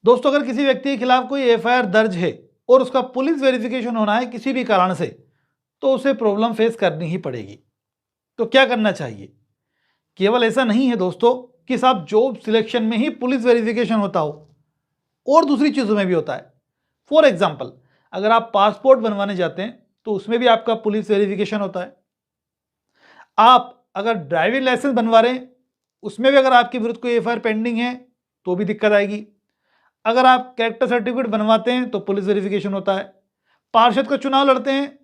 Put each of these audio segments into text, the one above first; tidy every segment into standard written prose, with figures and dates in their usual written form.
दोस्तों, अगर किसी व्यक्ति के खिलाफ कोई एफआईआर दर्ज है और उसका पुलिस वेरिफिकेशन होना है किसी भी कारण से, तो उसे प्रॉब्लम फेस करनी ही पड़ेगी। तो क्या करना चाहिए? केवल ऐसा नहीं है दोस्तों कि साहब जॉब सिलेक्शन में ही पुलिस वेरिफिकेशन होता हो, और दूसरी चीज़ों में भी होता है। फॉर एग्जाम्पल, अगर आप पासपोर्ट बनवाने जाते हैं तो उसमें भी आपका पुलिस वेरिफिकेशन होता है। आप अगर ड्राइविंग लाइसेंस बनवा रहे हैं, उसमें भी अगर आपके विरुद्ध कोई एफआईआर पेंडिंग है तो भी दिक्कत आएगी। अगर आप कैरेक्टर सर्टिफिकेट बनवाते हैं तो पुलिस वेरिफिकेशन होता है। पार्षद का चुनाव लड़ते हैं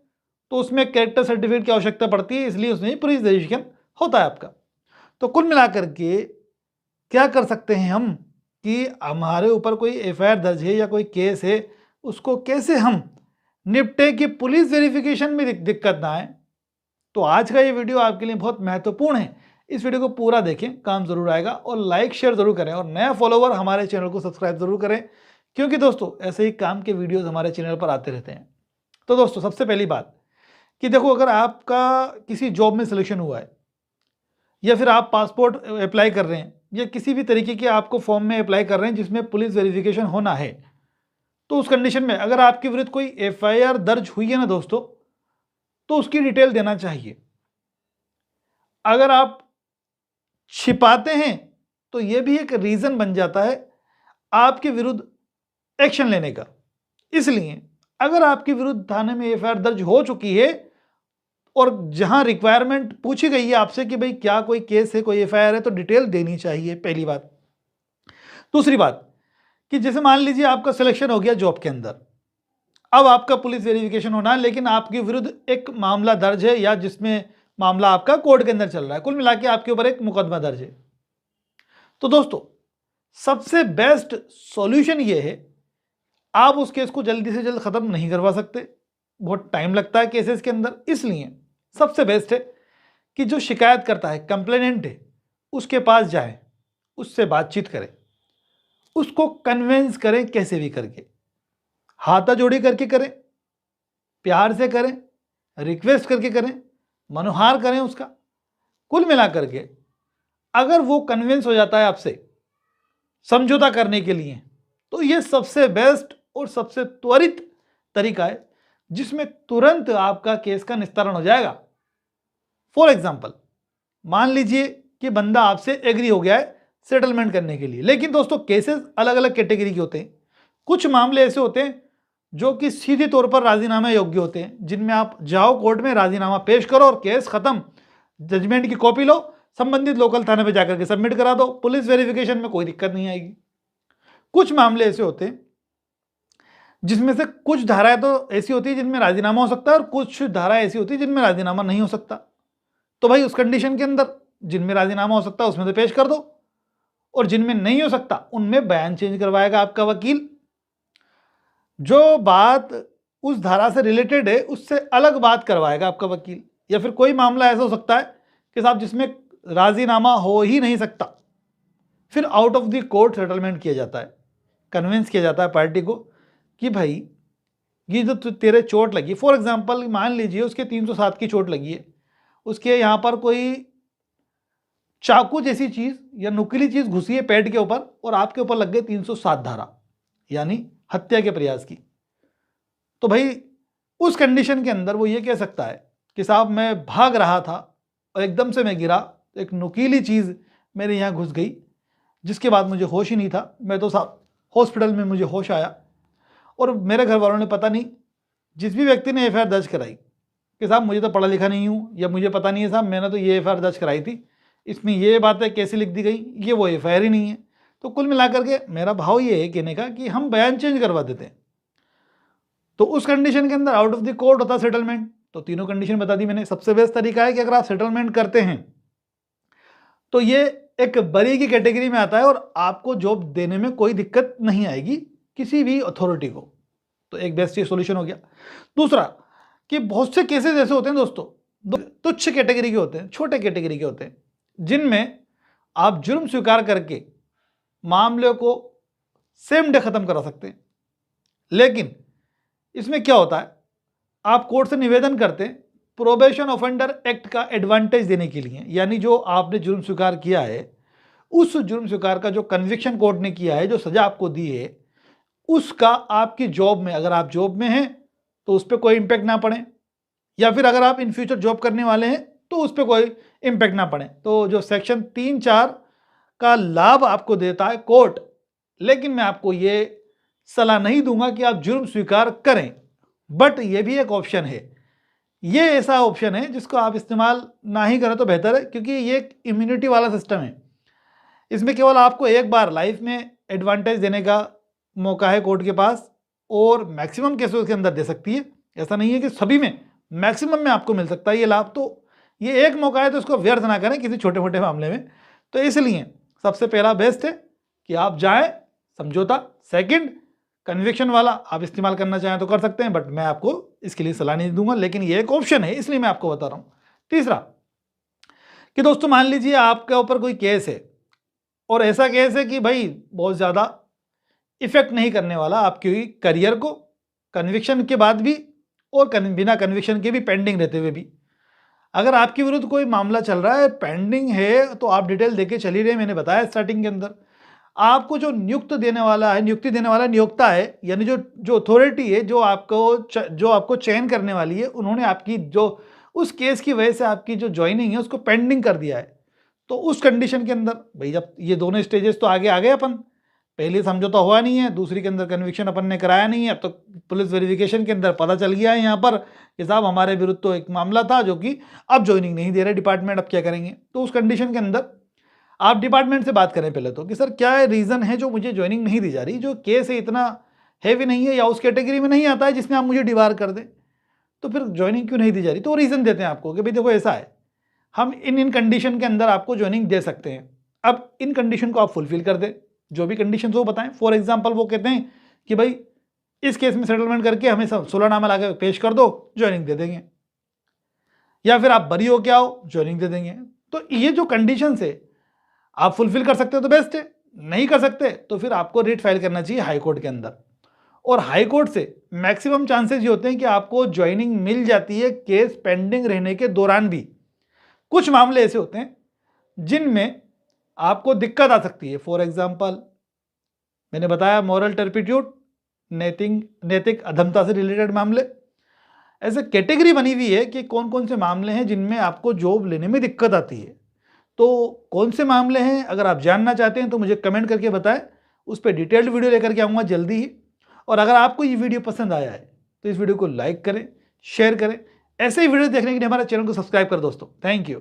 तो उसमें कैरेक्टर सर्टिफिकेट की आवश्यकता पड़ती है, इसलिए उसमें पुलिस वेरिफिकेशन होता है आपका। तो कुल मिलाकर के क्या कर सकते हैं हम कि हमारे ऊपर कोई एफआईआर दर्ज है या कोई केस है, उसको कैसे हम निपटे कि पुलिस वेरिफिकेशन में दिक्कत ना आए। तो आज का ये वीडियो आपके लिए बहुत महत्वपूर्ण है। इस वीडियो को पूरा देखें, काम जरूर आएगा, और लाइक शेयर जरूर करें, और नया फॉलोवर हमारे चैनल को सब्सक्राइब जरूर करें, क्योंकि दोस्तों ऐसे ही काम के वीडियोस हमारे चैनल पर आते रहते हैं। तो दोस्तों, सबसे पहली बात कि देखो, अगर आपका किसी जॉब में सिलेक्शन हुआ है, या फिर आप पासपोर्ट अप्लाई कर रहे हैं, या किसी भी तरीके के आपको फॉर्म में अप्लाई कर रहे हैं जिसमें पुलिस वेरिफिकेशन होना है, तो उस कंडीशन में अगर आपके विरुद्ध कोई एफआईआर दर्ज हुई है ना दोस्तों, तो उसकी डिटेल देना चाहिए। अगर आप छिपाते हैं तो यह भी एक रीजन बन जाता है आपके विरुद्ध एक्शन लेने का। इसलिए अगर आपके विरुद्ध थाने में एफआईआर दर्ज हो चुकी है और जहां रिक्वायरमेंट पूछी गई है आपसे कि भाई क्या कोई केस है, कोई एफआईआर है, तो डिटेल देनी चाहिए, पहली बात। दूसरी बात कि जैसे मान लीजिए आपका सिलेक्शन हो गया जॉब के अंदर, अब आपका पुलिस वेरिफिकेशन होना है, लेकिन आपके विरुद्ध एक मामला दर्ज है, या जिसमें मामला आपका कोर्ट के अंदर चल रहा है, कुल मिला के आपके ऊपर एक मुकदमा दर्ज है। तो दोस्तों, सबसे बेस्ट सॉल्यूशन ये है, आप उस केस को जल्दी से जल्द खत्म नहीं करवा सकते, बहुत टाइम लगता है केसेस के अंदर। इसलिए सबसे बेस्ट है कि जो शिकायत करता है, कंप्लेनेंट है, उसके पास जाए, उससे बातचीत करें, उसको कन्विंस करें, कैसे भी करके, हाथा जोड़ी करके करें, प्यार से करें, रिक्वेस्ट करके करें, मनोहार करें उसका। कुल मिलाकर के अगर वो कन्विंस हो जाता है आपसे समझौता करने के लिए, तो ये सबसे बेस्ट और सबसे त्वरित तरीका है जिसमें तुरंत आपका केस का निस्तारण हो जाएगा। फॉर एग्जाम्पल, मान लीजिए कि बंदा आपसे एग्री हो गया है सेटलमेंट करने के लिए, लेकिन दोस्तों केसेस अलग अलग कैटेगरी के होते हैं। कुछ मामले ऐसे होते हैं जो कि सीधे तौर पर राजीनामा योग्य होते हैं, जिनमें आप जाओ कोर्ट में, राजीनामा पेश करो और केस खत्म, जजमेंट की कॉपी लो, संबंधित लोकल थाने पे जाकर के सबमिट करा दो, पुलिस वेरिफिकेशन में कोई दिक्कत नहीं आएगी। कुछ मामले ऐसे होते हैं जिसमें से कुछ धाराएं तो ऐसी होती है जिनमें राजीनामा हो सकता है, और कुछ धाराएं ऐसी होती है जिनमें राजीनामा नहीं हो सकता। तो भाई उस कंडीशन के अंदर जिनमें राजीनामा हो सकता है उसमें तो पेश कर दो, और जिनमें नहीं हो सकता उनमें बयान चेंज करवाएगा आपका वकील। जो बात उस धारा से रिलेटेड है उससे अलग बात करवाएगा आपका वकील। या फिर कोई मामला ऐसा हो सकता है कि साहब जिसमें राजीनामा हो ही नहीं सकता, फिर out of the court settlement किया जाता है, कन्विंस किया जाता है पार्टी को कि भाई ये जो तेरे चोट लगी, फॉर एग्जांपल मान लीजिए उसके 307 की चोट लगी है, उसके यहाँ पर कोई चाकू जैसी चीज़ या नुकीली चीज़ घुसी है पेट के ऊपर, और आपके ऊपर लग गई 307 धारा, यानी हत्या के प्रयास की। तो भाई उस कंडीशन के अंदर वो ये कह सकता है कि साहब मैं भाग रहा था और एकदम से मैं गिरा, एक नुकीली चीज़ मेरे यहाँ घुस गई, जिसके बाद मुझे होश ही नहीं था। मैं तो साहब हॉस्पिटल में मुझे होश आया, और मेरे घर वालों ने पता नहीं, जिस भी व्यक्ति ने एफआईआर दर्ज कराई कि साहब मुझे तो पढ़ा लिखा नहीं हूँ, या मुझे पता नहीं है साहब मैंने तो ये एफआईआर दर्ज कराई थी, इसमें ये बातें कैसे लिख दी गई, ये वो एफआईआर ही नहीं है। तो कुल मिलाकर के मेरा भाव ये है कहने का कि हम बयान चेंज करवा देते हैं। तो उस कंडीशन के अंदर आउट ऑफ द कोर्ट होता सेटलमेंट। तो तीनों कंडीशन बता दी मैंने। सबसे बेस्ट तरीका है कि अगर आप सेटलमेंट करते हैं तो ये एक बरी की कैटेगरी में आता है, और आपको जॉब देने में कोई दिक्कत नहीं आएगी किसी भी अथॉरिटी को। तो एक बेस्ट ये सोल्यूशन हो गया। दूसरा कि बहुत से केसेस ऐसे होते हैं दोस्तों, तुच्छ कैटेगरी के होते हैं, छोटे कैटेगरी के होते हैं, जिनमें आप जुर्म स्वीकार करके मामले को सेम डे खत्म करा सकते हैं। लेकिन इसमें क्या होता है, आप कोर्ट से निवेदन करते हैं प्रोबेशन ऑफेंडर एक्ट का एडवांटेज देने के लिए, यानी जो आपने जुर्म स्वीकार किया है, उस जुर्म स्वीकार का जो कन्विक्शन कोर्ट ने किया है, जो सजा आपको दी है, उसका आपकी जॉब में, अगर आप जॉब में हैं तो उस पर कोई इम्पैक्ट ना पड़े, या फिर अगर आप इन फ्यूचर जॉब करने वाले हैं तो उस पर कोई इम्पैक्ट ना पड़े। तो जो सेक्शन 3(4) का लाभ आपको देता है कोर्ट, लेकिन मैं आपको ये सलाह नहीं दूंगा कि आप जुर्म स्वीकार करें, बट ये भी एक ऑप्शन है। ये ऐसा ऑप्शन है जिसको आप इस्तेमाल ना ही करें तो बेहतर है, क्योंकि ये एक इम्यूनिटी वाला सिस्टम है। इसमें केवल आपको एक बार लाइफ में एडवांटेज देने का मौका है कोर्ट के पास, और मैक्सिमम केसेस के अंदर दे सकती है। ऐसा नहीं है कि सभी में, मैक्सिमम में आपको मिल सकता है ये लाभ। तो ये एक मौका है, तो इसको व्यर्थ ना करें किसी छोटे मोटे मामले में। तो इसलिए सबसे पहला बेस्ट है कि आप जाएं समझौता। सेकंड, कन्विक्शन वाला आप इस्तेमाल करना चाहें तो कर सकते हैं, बट मैं आपको इसके लिए सलाह नहीं दूंगा, लेकिन ये एक ऑप्शन है, इसलिए मैं आपको बता रहा हूं। तीसरा कि दोस्तों मान लीजिए आपके ऊपर कोई केस है, और ऐसा केस है कि भाई बहुत ज़्यादा इफेक्ट नहीं करने वाला आपके करियर को, कन्विक्शन के बाद भी और बिना कन्विक्शन के भी, पेंडिंग रहते हुए भी। अगर आपके विरुद्ध कोई मामला चल रहा है, पेंडिंग है, तो आप डिटेल देके चली रहे। मैंने बताया स्टार्टिंग के अंदर, आपको जो नियुक्ति देने वाला नियोक्ता है, यानी जो अथॉरिटी है, जो आपको चयन करने वाली है, उन्होंने आपकी जो उस केस की वजह से आपकी जो ज्वाइनिंग है उसको पेंडिंग कर दिया है। तो उस कंडीशन के अंदर भाई, जब ये दोनों स्टेजेस तो आगे आ गए अपन, पहले समझौता हुआ नहीं है, दूसरी के अंदर कन्विक्शन अपन ने कराया नहीं है, अब तो पुलिस वेरिफिकेशन के अंदर पता चल गया है यहाँ पर कि साहब हमारे विरुद्ध तो एक मामला था जो कि अब ज्वाइनिंग नहीं दे रहे डिपार्टमेंट, अब क्या करेंगे। तो उस कंडीशन के अंदर आप डिपार्टमेंट से बात करें पहले तो कि सर क्या रीज़न है जो मुझे ज्वाइनिंग नहीं दी जा रही, जो केस है इतना हैवी नहीं है या उस कैटेगरी में नहीं आता है जिसमें आप मुझे डिबार कर दें, तो फिर ज्वाइनिंग क्यों नहीं दी जा रही। तो रीज़न देते हैं आपको कि भाई देखो ऐसा है, हम इन कंडीशन के अंदर आपको ज्वाइनिंग दे सकते हैं। अब इन कंडीशन को आप फुलफिल कर दें, जो भी कंडीशन वो बताएं। फॉर एग्जाम्पल वो कहते हैं कि भाई इस केस में सेटलमेंट करके हमें 16नामा ला के पेश कर दो, ज्वाइनिंग दे देंगे, या फिर आप बरी हो के आओ, ज्वाइनिंग दे देंगे। तो ये जो कंडीशन है आप फुलफिल कर सकते हो तो बेस्ट है, नहीं कर सकते तो फिर आपको रिट फाइल करना चाहिए हाई कोर्ट के अंदर। और हाई कोर्ट से मैक्सिमम चांसेस ये होते हैं कि आपको ज्वाइनिंग मिल जाती है केस पेंडिंग रहने के दौरान भी। कुछ मामले ऐसे होते हैं जिनमें आपको दिक्कत आ सकती है। फॉर एग्जाम्पल मैंने बताया मॉरल टर्पिट्यूड, नैतिक अधमता से रिलेटेड मामले। ऐसे कैटेगरी बनी हुई है कि कौन कौन से मामले हैं जिनमें आपको जॉब लेने में दिक्कत आती है। तो कौन से मामले हैं, अगर आप जानना चाहते हैं तो मुझे कमेंट करके बताएं, उस पर डिटेल्ड वीडियो लेकर के आऊँगा जल्दी ही। और अगर आपको ये वीडियो पसंद आया है तो इस वीडियो को लाइक करें, शेयर करें। ऐसे ही वीडियो देखने के लिए हमारे चैनल को सब्सक्राइब करें दोस्तों। Thank you.